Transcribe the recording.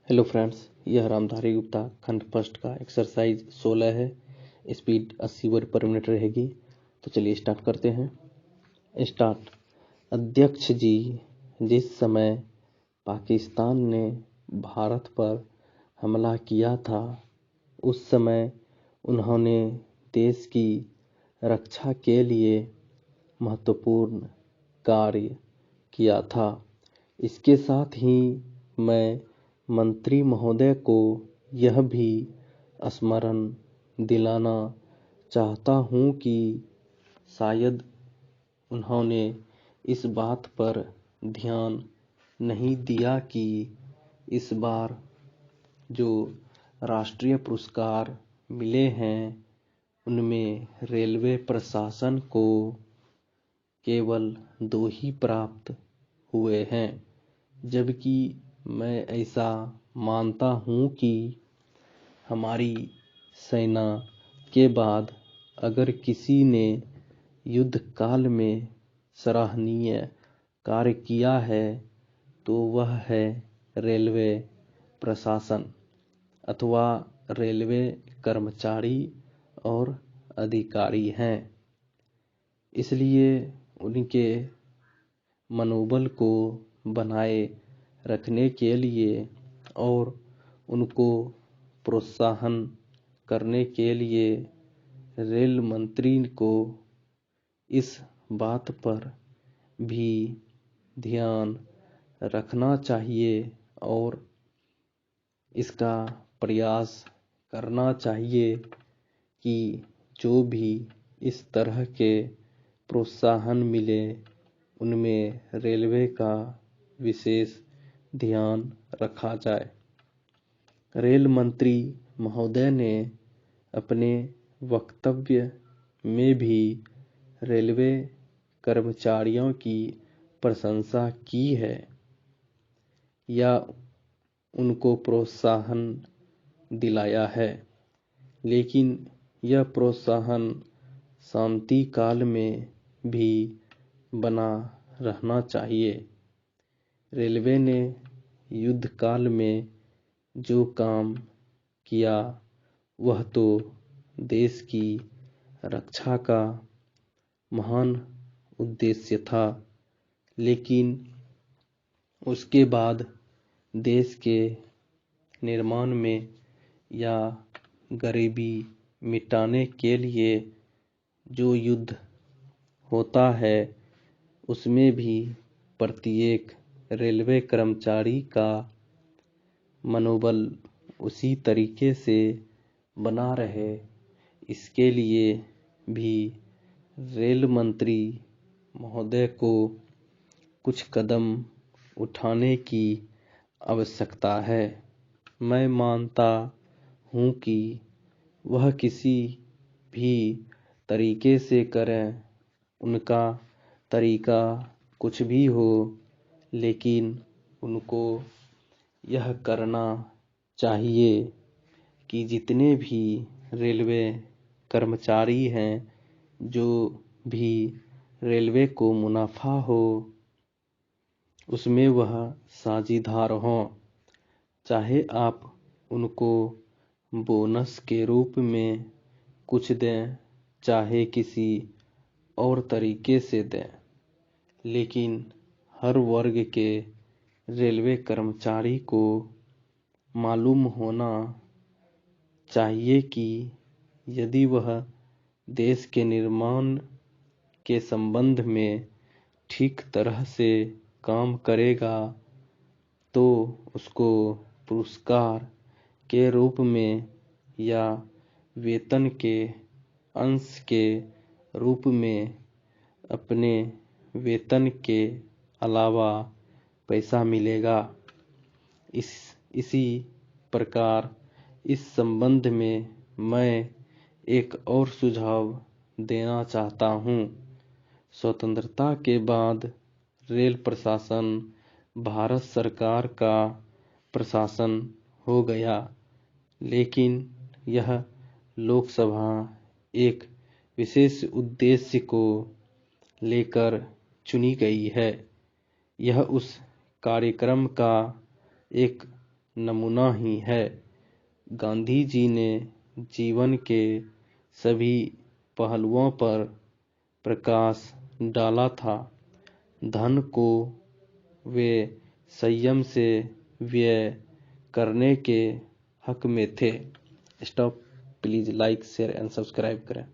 Hello friends, यह रामधारी गुप्ता खंड first का एक्सरसाइज 16 है। स्पीड 80 वर्ड पर मिनट रहेगी। तो चलिए स्टार्ट करते हैं। स्टार्ट। अध्यक्ष जी, जिस समय पाकिस्तान ने भारत पर हमला किया था, उस समय उन्होंने देश की रक्षा के लिए महत्वपूर्ण कार्य किया था। इसके साथ ही मैं मंत्री महोदय को यह भी स्मरण दिलाना चाहता हूँ कि शायद उन्होंने इस बात पर ध्यान नहीं दिया कि इस बार जो राष्ट्रीय पुरस्कार मिले हैं, उनमें रेलवे प्रशासन को केवल 2 ही प्राप्त हुए हैं। जबकि मैं ऐसा मानता हूँ कि हमारी सेना के बाद अगर किसी ने युद्ध काल में सराहनीय कार्य किया है तो वह है रेलवे प्रशासन अथवा रेलवे कर्मचारी और अधिकारी हैं। इसलिए उनके मनोबल को बनाए रखने के लिए और उनको प्रोत्साहन करने के लिए रेल मंत्री को इस बात पर भी ध्यान रखना चाहिए और इसका प्रयास करना चाहिए कि जो भी इस तरह के प्रोत्साहन मिले, उनमें रेलवे का विशेष ध्यान रखा जाए। रेल मंत्री महोदय ने अपने वक्तव्य में भी रेलवे कर्मचारियों की प्रशंसा की है या उनको प्रोत्साहन दिलाया है, लेकिन यह प्रोत्साहन शांति काल में भी बना रहना चाहिए। रेलवे ने युद्ध काल में जो काम किया वह तो देश की रक्षा का महान उद्देश्य था, लेकिन उसके बाद देश के निर्माण में या गरीबी मिटाने के लिए जो युद्ध होता है, उसमें भी प्रत्येक रेलवे कर्मचारी का मनोबल उसी तरीके से बना रहे, इसके लिए भी रेल मंत्री महोदय को कुछ कदम उठाने की आवश्यकता है। मैं मानता हूँ कि वह किसी भी तरीके से करें, उनका तरीका कुछ भी हो, लेकिन उनको यह करना चाहिए कि जितने भी रेलवे कर्मचारी हैं, जो भी रेलवे को मुनाफा हो, उसमें वह साझीदार हों। चाहे आप उनको बोनस के रूप में कुछ दें, चाहे किसी और तरीके से दें, लेकिन हर वर्ग के रेलवे कर्मचारी को मालूम होना चाहिए कि यदि वह देश के निर्माण के संबंध में ठीक तरह से काम करेगा तो उसको पुरस्कार के रूप में या वेतन के अंश के रूप में अपने वेतन के अलावा पैसा मिलेगा। इसी प्रकार इस संबंध में मैं एक और सुझाव देना चाहता हूँ। स्वतंत्रता के बाद रेल प्रशासन भारत सरकार का प्रशासन हो गया, लेकिन यह लोकसभा एक विशेष उद्देश्य को लेकर चुनी गई है। यह उस कार्यक्रम का एक नमूना ही है। गांधी जी ने जीवन के सभी पहलुओं पर प्रकाश डाला था। धन को वे संयम से व्यय करने के हक में थे। Stop. Please like, share and subscribe करें।